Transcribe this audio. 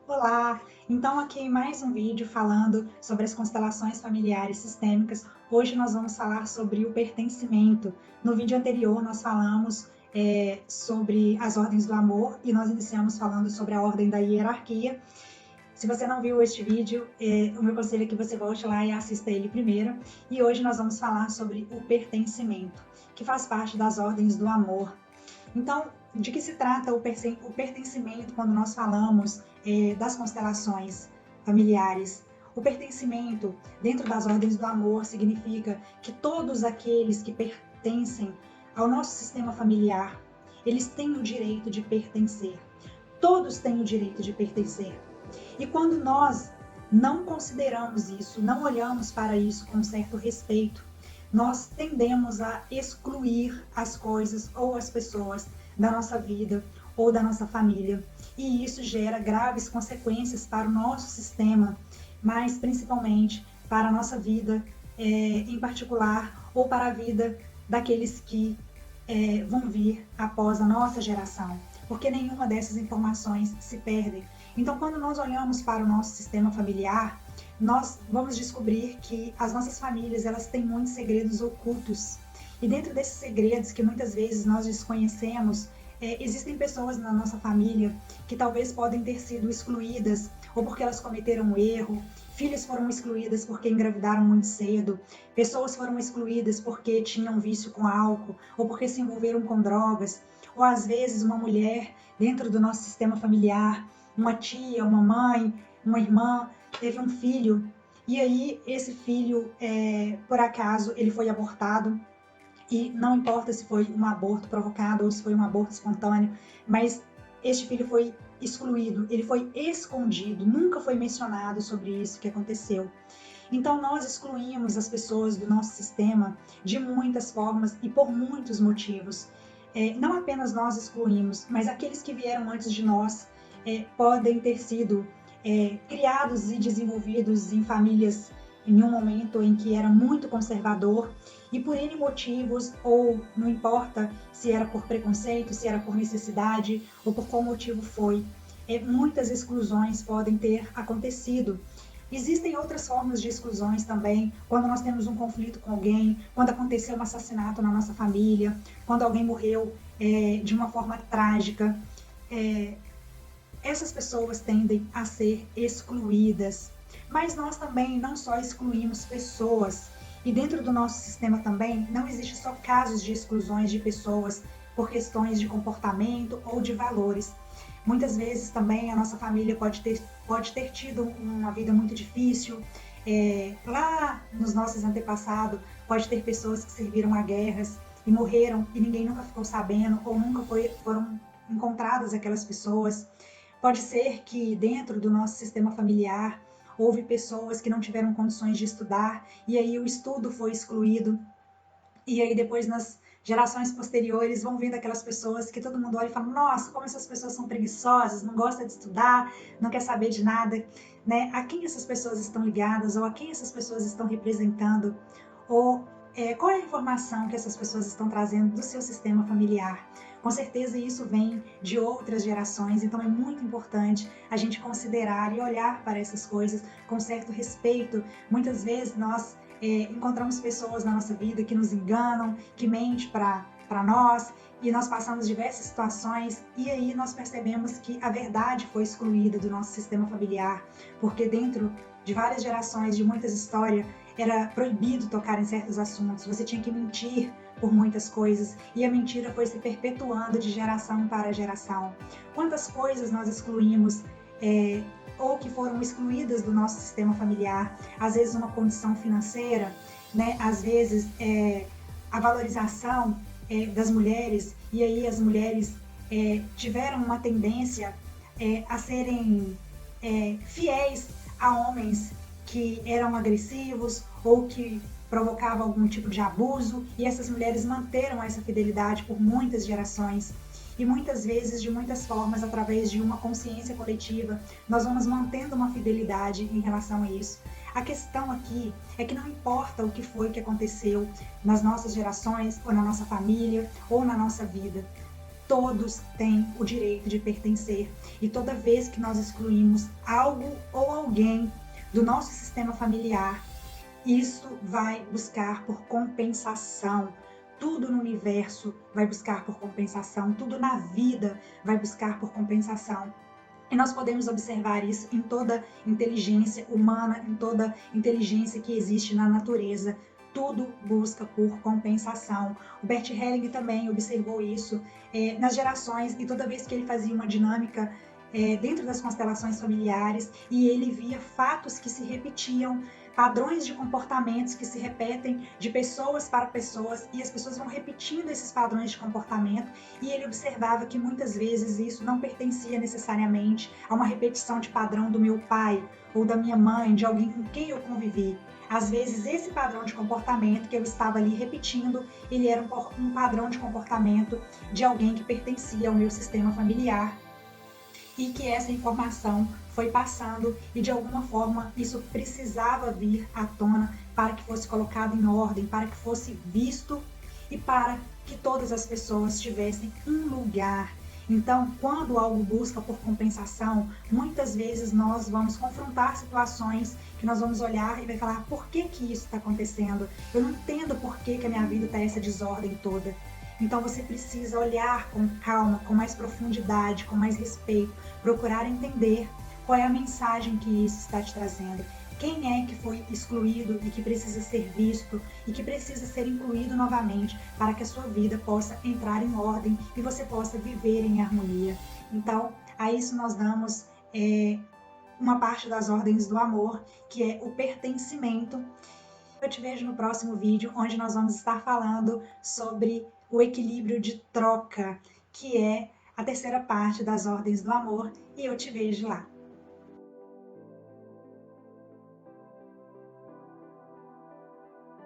Olá! Então aqui mais um vídeo falando sobre as constelações familiares sistêmicas. Hoje nós vamos falar sobre o pertencimento. No vídeo anterior nós falamos sobre as ordens do amor e nós iniciamos falando sobre a ordem da hierarquia. Se você não viu este vídeo, o meu conselho é que você volte lá e assista ele primeiro. E hoje nós vamos falar sobre o pertencimento, que faz parte das ordens do amor. Então, de que se trata o pertencimento quando nós falamos das constelações familiares? O pertencimento, dentro das ordens do amor, significa que todos aqueles que pertencem ao nosso sistema familiar, eles têm o direito de pertencer. Todos têm o direito de pertencer. E quando nós não consideramos isso, não olhamos para isso com certo respeito, nós tendemos a excluir as coisas ou as pessoas da nossa vida ou da nossa família. E isso gera graves consequências para o nosso sistema, mas principalmente para a nossa vida em particular, ou para a vida daqueles que vão vir após a nossa geração, porque nenhuma dessas informações se perde. Então, quando nós olhamos para o nosso sistema familiar, nós vamos descobrir que as nossas famílias, elas têm muitos segredos ocultos. E dentro desses segredos que muitas vezes nós desconhecemos, existem pessoas na nossa família que talvez podem ter sido excluídas ou porque elas cometeram um erro, filhas foram excluídas porque engravidaram muito cedo, pessoas foram excluídas porque tinham vício com álcool ou porque se envolveram com drogas, ou às vezes uma mulher dentro do nosso sistema familiar, uma tia, uma mãe, uma irmã, teve um filho, e aí esse filho, por acaso, ele foi abortado, e não importa se foi um aborto provocado ou se foi um aborto espontâneo, mas este filho foi excluído, ele foi escondido, nunca foi mencionado sobre isso que aconteceu. Então nós excluímos as pessoas do nosso sistema de muitas formas e por muitos motivos. Não apenas nós excluímos, mas aqueles que vieram antes de nós podem ter sido criados e desenvolvidos em famílias em um momento em que era muito conservador e por N motivos, ou não importa se era por preconceito, se era por necessidade ou por qual motivo foi, muitas exclusões podem ter acontecido. Existem outras formas de exclusões também, quando nós temos um conflito com alguém, quando aconteceu um assassinato na nossa família, quando alguém morreu de uma forma trágica. Essas pessoas tendem a ser excluídas. Mas nós também não só excluímos pessoas, e dentro do nosso sistema também não existe só casos de exclusões de pessoas por questões de comportamento ou de valores. Muitas vezes também a nossa família pode ter tido uma vida muito difícil. Lá nos nossos antepassados, pode ter pessoas que serviram a guerras e morreram e ninguém nunca ficou sabendo, ou nunca foram encontradas aquelas pessoas. Pode ser que dentro do nosso sistema familiar houve pessoas que não tiveram condições de estudar e aí o estudo foi excluído. E aí depois nas gerações posteriores vão vindo aquelas pessoas que todo mundo olha e fala: nossa, como essas pessoas são preguiçosas, não gostam de estudar, não quer saber de nada, né? A quem essas pessoas estão ligadas, ou a quem essas pessoas estão representando, ou qual é a informação que essas pessoas estão trazendo do seu sistema familiar. Com certeza isso vem de outras gerações, então é muito importante a gente considerar e olhar para essas coisas com certo respeito. Muitas vezes nós encontramos pessoas na nossa vida que nos enganam, que mentem para nós, e nós passamos diversas situações e aí nós percebemos que a verdade foi excluída do nosso sistema familiar, porque dentro de várias gerações, de muitas histórias, era proibido tocar em certos assuntos, você tinha que mentir por muitas coisas, e a mentira foi se perpetuando de geração para geração. Quantas coisas nós excluímos, ou que foram excluídas do nosso sistema familiar, às vezes uma condição financeira, né? Às vezes a valorização das mulheres, e aí as mulheres tiveram uma tendência a serem fiéis a homens que eram agressivos ou que provocavam algum tipo de abuso, e essas mulheres manteram essa fidelidade por muitas gerações. E muitas vezes, de muitas formas, através de uma consciência coletiva, nós vamos mantendo uma fidelidade em relação a isso. A questão aqui é que não importa o que foi que aconteceu nas nossas gerações, ou na nossa família, ou na nossa vida. Todos têm o direito de pertencer, e toda vez que nós excluímos algo ou alguém do nosso sistema familiar, isso vai buscar por compensação. Tudo no universo vai buscar por compensação, tudo na vida vai buscar por compensação. E nós podemos observar isso em toda inteligência humana, em toda inteligência que existe na natureza. Tudo busca por compensação. O Bert Helling também observou isso nas gerações, e toda vez que ele fazia uma dinâmica dentro das constelações familiares, e ele via fatos que se repetiam, padrões de comportamentos que se repetem de pessoas para pessoas, e as pessoas vão repetindo esses padrões de comportamento, e ele observava que muitas vezes isso não pertencia necessariamente a uma repetição de padrão do meu pai ou da minha mãe, de alguém com quem eu convivi. Às vezes esse padrão de comportamento que eu estava ali repetindo, ele era um padrão de comportamento de alguém que pertencia ao meu sistema familiar, e que essa informação foi passando, e de alguma forma isso precisava vir à tona para que fosse colocado em ordem, para que fosse visto e para que todas as pessoas tivessem um lugar. Então, quando algo busca por compensação, muitas vezes nós vamos confrontar situações que nós vamos olhar e vai falar: por que isso está acontecendo? Eu não entendo por que a minha vida está essa desordem toda. Então você precisa olhar com calma, com mais profundidade, com mais respeito, procurar entender qual é a mensagem que isso está te trazendo. Quem é que foi excluído e que precisa ser visto e que precisa ser incluído novamente para que a sua vida possa entrar em ordem e você possa viver em harmonia. Então, a isso nós damos uma parte das ordens do amor, que é o pertencimento. Eu te vejo no próximo vídeo, onde nós vamos estar falando sobre o equilíbrio de troca, que é a terceira parte das ordens do amor, e eu te vejo lá.